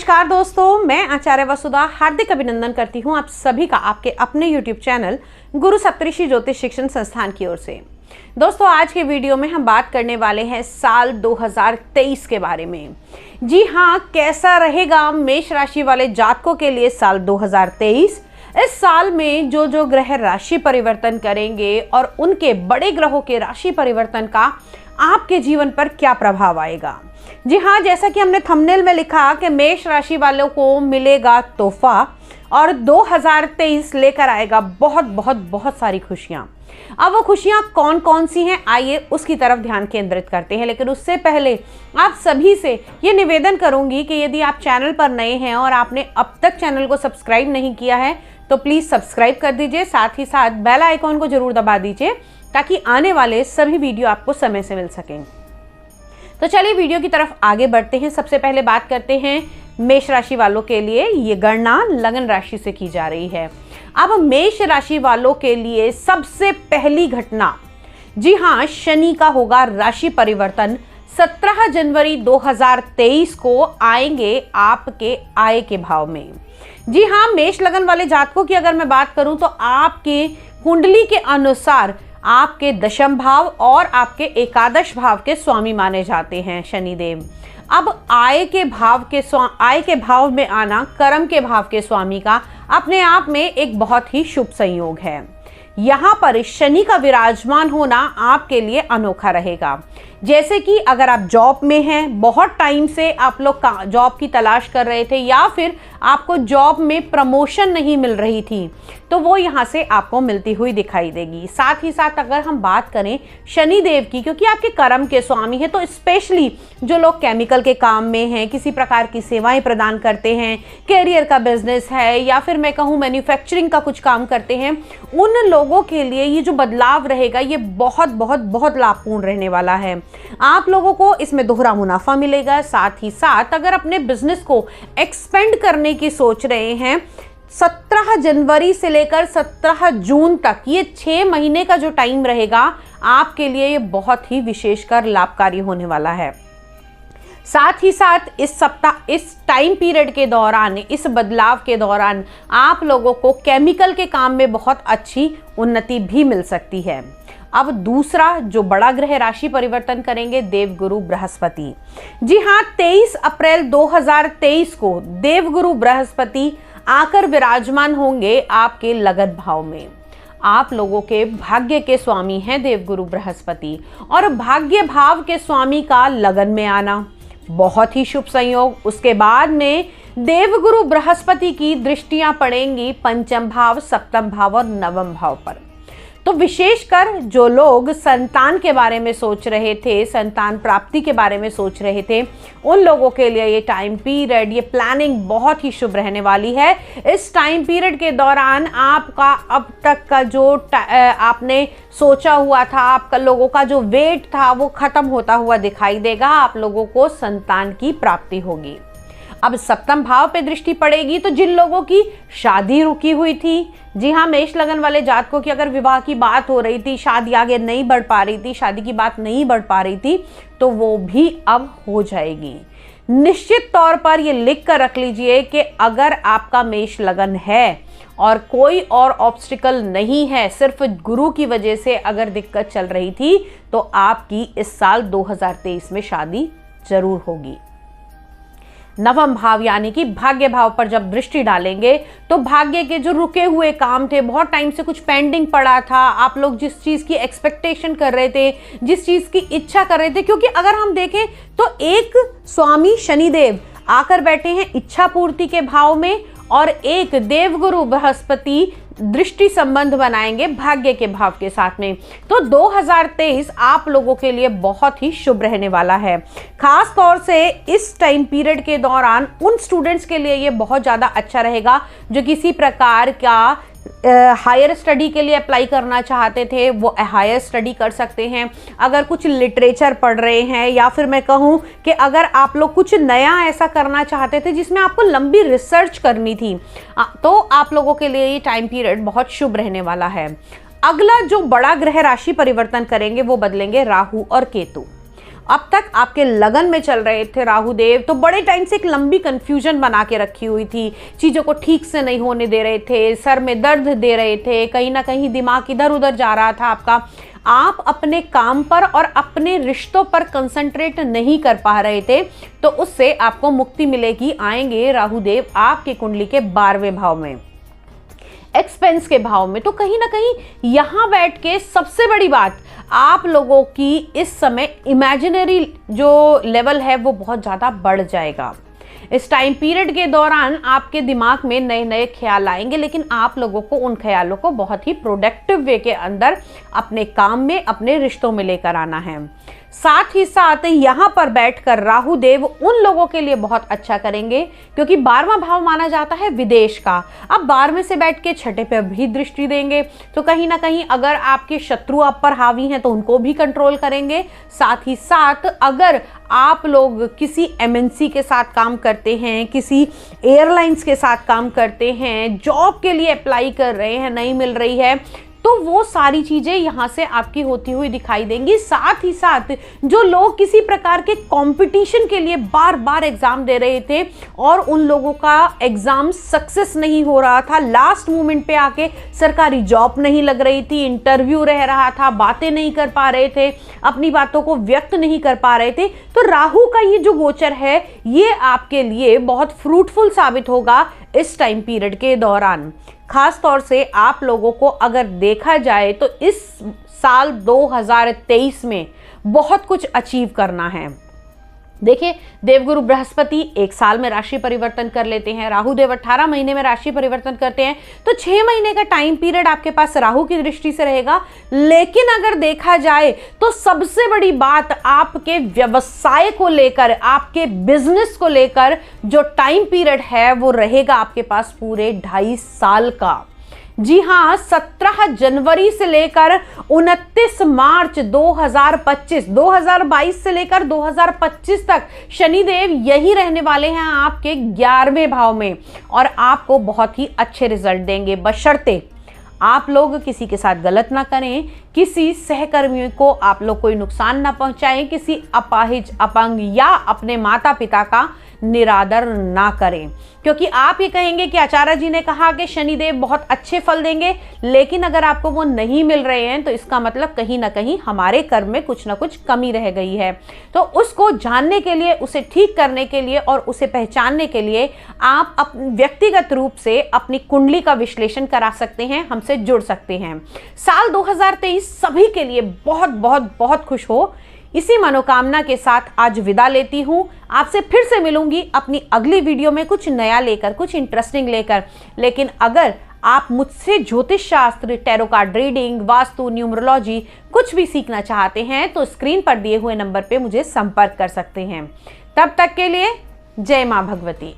नमस्कार दोस्तों, मैं आचार्य वसुधा हार्दिक अभिनंदन करती हूं आप सभी का आपके अपने YouTube चैनल गुरु सप्तऋषि ज्योतिष शिक्षण संस्थान की ओर से। दोस्तों, आज के वीडियो में हम बात करने वाले हैं साल 2023 के बारे में। जी हाँ, कैसा रहेगा मेष राशि वाले जातकों के लिए साल 2023। इस साल में जो ग्रह राशि परिवर्तन करेंगे और उनके बड़े ग्रहों के राशि परिवर्तन का आपके जीवन पर क्या प्रभाव आएगा। जी हाँ, जैसा कि हमने थंबनेल में लिखा कि मेष राशि वालों को मिलेगा तोहफा और 2023 लेकर आएगा बहुत सारी खुशियां। अब वो खुशियां कौन कौन सी हैं, आइए उसकी तरफ ध्यान केंद्रित करते हैं। लेकिन उससे पहले आप सभी से ये निवेदन करूंगी कि यदि आप चैनल पर नए हैं और आपने अब तक चैनल को सब्सक्राइब नहीं किया है तो प्लीज़ सब्सक्राइब कर दीजिए, साथ ही साथ बेल आइकॉन को जरूर दबा दीजिए ताकि आने वाले सभी वीडियो आपको समय से मिल सकें। तो चलिए वीडियो की तरफ आगे बढ़ते हैं। सबसे पहले बात करते हैं मेष राशि वालों के लिए। ये गणना लगन राशि से की जा रही है। अब मेष राशि वालों के लिए सबसे पहली घटना, जी हाँ, शनि का होगा राशि परिवर्तन। 17 जनवरी 2023 को आएंगे आपके आय के भाव में। जी हाँ, मेष लगन वाले जातकों की अगर मैं बात करूं तो आपकी कुंडली के अनुसार आपके दशम भाव और आपके एकादश भाव के स्वामी माने जाते हैं शनिदेव। अब आय के भाव में आना कर्म के भाव के स्वामी का अपने आप में एक बहुत ही शुभ संयोग है। यहाँ पर शनि का विराजमान होना आपके लिए अनोखा रहेगा। जैसे कि अगर आप जॉब में हैं, बहुत टाइम से आप लोग जॉब की तलाश कर रहे थे या फिर आपको जॉब में प्रमोशन नहीं मिल रही थी तो वो यहाँ से आपको मिलती हुई दिखाई देगी। साथ ही साथ अगर हम बात करें शनि देव की, क्योंकि आपके कर्म के स्वामी है, तो स्पेशली जो लोग केमिकल के काम में हैं, किसी प्रकार की सेवाएं प्रदान करते हैं, कैरियर का बिजनेस है या फिर मैं कहूँ मैन्युफैक्चरिंग का कुछ काम करते हैं, उन लोगों के लिए ये जो बदलाव रहेगा ये बहुत लाभपूर्ण रहने वाला है। आप लोगों को इसमें दोहरा मुनाफा मिलेगा। साथ ही साथ अगर अपने बिजनेस को एक्सपेंड करने की सोच रहे हैं, 17 जनवरी से लेकर 17 जून तक ये 6 महीने का जो टाइम रहेगा आपके लिए ये बहुत ही विशेषकर लाभकारी होने वाला है। साथ ही साथ इस टाइम पीरियड के दौरान, इस बदलाव के दौरान आप लोगों को केमिकल के काम में बहुत अच्छी उन्नति भी मिल सकती है। अब दूसरा जो बड़ा ग्रह राशि परिवर्तन करेंगे देवगुरु बृहस्पति। जी हाँ, 23 अप्रैल 2023 को देवगुरु बृहस्पति आकर विराजमान होंगे आपके लगन भाव में। आप लोगों के भाग्य के स्वामी हैं देवगुरु बृहस्पति और भाग्य भाव के स्वामी का लगन में आना बहुत ही शुभ संयोग। उसके बाद में देवगुरु बृहस्पति की दृष्टियां पड़ेंगी पंचम भाव, सप्तम भाव और नवम भाव पर। तो विशेषकर जो लोग संतान के बारे में सोच रहे थे, संतान प्राप्ति के बारे में सोच रहे थे, उन लोगों के लिए ये टाइम पीरियड, ये प्लानिंग बहुत ही शुभ रहने वाली है। इस टाइम पीरियड के दौरान आपका अब तक का जो आपने सोचा हुआ था, आपका लोगों का जो वेट था वो खत्म होता हुआ दिखाई देगा। आप लोगों को संतान की प्राप्ति होगी। अब सप्तम भाव पे दृष्टि पड़ेगी तो जिन लोगों की शादी रुकी हुई थी, जी हाँ, मेष लगन वाले जातकों की अगर विवाह की बात हो रही थी, शादी आगे नहीं बढ़ पा रही थी, शादी की बात नहीं बढ़ पा रही थी, तो वो भी अब हो जाएगी। निश्चित तौर पर ये लिख कर रख लीजिए कि अगर आपका मेष लगन है और कोई और ऑब्स्टिकल नहीं है, सिर्फ गुरु की वजह से अगर दिक्कत चल रही थी, तो आपकी इस साल 2023 में शादी जरूर होगी। नवम भाव यानी कि भाग्य भाव पर जब दृष्टि डालेंगे तो भाग्य के जो रुके हुए काम थे, बहुत टाइम से कुछ पेंडिंग पड़ा था, आप लोग जिस चीज़ की एक्सपेक्टेशन कर रहे थे, जिस चीज़ की इच्छा कर रहे थे, क्योंकि अगर हम देखें तो एक स्वामी शनिदेव आकर बैठे हैं इच्छा पूर्ति के भाव में और एक देवगुरु बृहस्पति दृष्टि संबंध बनाएंगे भाग्य के भाव के साथ में। तो 2023 आप लोगों के लिए बहुत ही शुभ रहने वाला है। खास तौर से इस टाइम पीरियड के दौरान उन स्टूडेंट्स के लिए ये बहुत ज़्यादा अच्छा रहेगा जो किसी प्रकार का हायर स्टडी के लिए अप्लाई करना चाहते थे, वो हायर स्टडी कर सकते हैं। अगर कुछ लिटरेचर पढ़ रहे हैं या फिर मैं कहूँ कि अगर आप लोग कुछ नया ऐसा करना चाहते थे जिसमें आपको लंबी रिसर्च करनी थी, तो आप लोगों के लिए ये टाइम पीरियड बहुत शुभ रहने वाला है। अगला जो बड़ा ग्रह राशि परिवर्तन करेंगे वो बदलेंगे राहु और केतु। अब तक आपके लगन में चल रहे थे राहु देव, तो बड़े टाइम से एक लंबी कंफ्यूजन बना के रखी हुई थी, चीज़ों को ठीक से नहीं होने दे रहे थे, सर में दर्द दे रहे थे, कहीं ना कहीं दिमाग इधर उधर जा रहा था आपका, आप अपने काम पर और अपने रिश्तों पर कंसंट्रेट नहीं कर पा रहे थे, तो उससे आपको मुक्ति मिलेगी। आएंगे राहु देव आपकी कुंडली के 12वें भाव में, एक्सपेंस के भाव में। तो कहीं ना कहीं यहां बैठ के सबसे बड़ी बात, आप लोगों की इस समय इमेजिनरी जो लेवल है वो बहुत ज़्यादा बढ़ जाएगा। इस टाइम पीरियड के दौरान आपके दिमाग में नए नए ख्याल आएंगे, लेकिन आप लोगों को उन ख्यालों को बहुत ही प्रोडक्टिव वे के अंदर अपने काम में, अपने रिश्तों में लेकर आना है। साथ ही साथ यहाँ पर बैठकर राहु देव उन लोगों के लिए बहुत अच्छा करेंगे, क्योंकि 12वां भाव माना जाता है विदेश का। अब 12वें से बैठ के 6ठे पे भी दृष्टि देंगे, तो कहीं ना कहीं अगर आपके शत्रु आप पर हावी हैं तो उनको भी कंट्रोल करेंगे। साथ ही साथ अगर आप लोग किसी MNC के साथ काम करते हैं, किसी एयरलाइंस के साथ काम करते हैं, जॉब के लिए अप्लाई कर रहे हैं, नहीं मिल रही है, तो वो सारी चीज़ें यहाँ से आपकी होती हुई दिखाई देंगी। साथ ही साथ जो लोग किसी प्रकार के कंपटीशन के लिए बार बार एग्ज़ाम दे रहे थे और उन लोगों का एग्ज़ाम सक्सेस नहीं हो रहा था, लास्ट मोमेंट पे आके सरकारी जॉब नहीं लग रही थी, इंटरव्यू रह रहा था, बातें नहीं कर पा रहे थे, अपनी बातों को व्यक्त नहीं कर पा रहे थे, तो राहु का ये जो गोचर है ये आपके लिए बहुत फ्रूटफुल साबित होगा इस टाइम पीरियड के दौरान। खास तौर से आप लोगों को अगर देखा जाए तो इस साल 2023 में बहुत कुछ अचीव करना है। देखिए, देवगुरु बृहस्पति 1 साल में राशि परिवर्तन कर लेते हैं, राहु देव 18 महीने में राशि परिवर्तन करते हैं, तो 6 महीने का टाइम पीरियड आपके पास राहु की दृष्टि से रहेगा। लेकिन अगर देखा जाए तो सबसे बड़ी बात आपके व्यवसाय को लेकर, आपके बिजनेस को लेकर जो टाइम पीरियड है वो रहेगा आपके पास पूरे 2.5 साल का। जी हाँ, 17 जनवरी से लेकर 29 मार्च 2022 से लेकर 2025 तक शनिदेव यही रहने वाले हैं आपके 11वें भाव में, और आपको बहुत ही अच्छे रिजल्ट देंगे, बशर्ते आप लोग किसी के साथ गलत ना करें, किसी सहकर्मियों को आप लोग कोई नुकसान ना पहुंचाएं, किसी अपाहिज, अपंग या अपने माता पिता का निरादर ना करें। क्योंकि आप ये कहेंगे कि आचार्य जी ने कहा कि शनिदेव बहुत अच्छे फल देंगे, लेकिन अगर आपको वो नहीं मिल रहे हैं तो इसका मतलब कहीं ना कहीं हमारे कर्म में कुछ ना कुछ कमी रह गई है। तो उसको जानने के लिए, उसे ठीक करने के लिए और उसे पहचानने के लिए आप व्यक्तिगत रूप से अपनी कुंडली का विश्लेषण करा सकते हैं, हमसे जुड़ सकते हैं। साल 2023 सभी के लिए बहुत बहुत बहुत खुश हो, इसी मनोकामना के साथ आज विदा लेती हूं। आपसे फिर से मिलूंगी अपनी अगली वीडियो में कुछ नया लेकर, कुछ इंटरेस्टिंग लेकर। लेकिन अगर आप मुझसे ज्योतिष शास्त्र, tarot card reading, vastu, numerology कुछ भी सीखना चाहते हैं तो स्क्रीन पर दिए हुए नंबर पे मुझे संपर्क कर सकते हैं। तब तक के लिए जय मां भगवती।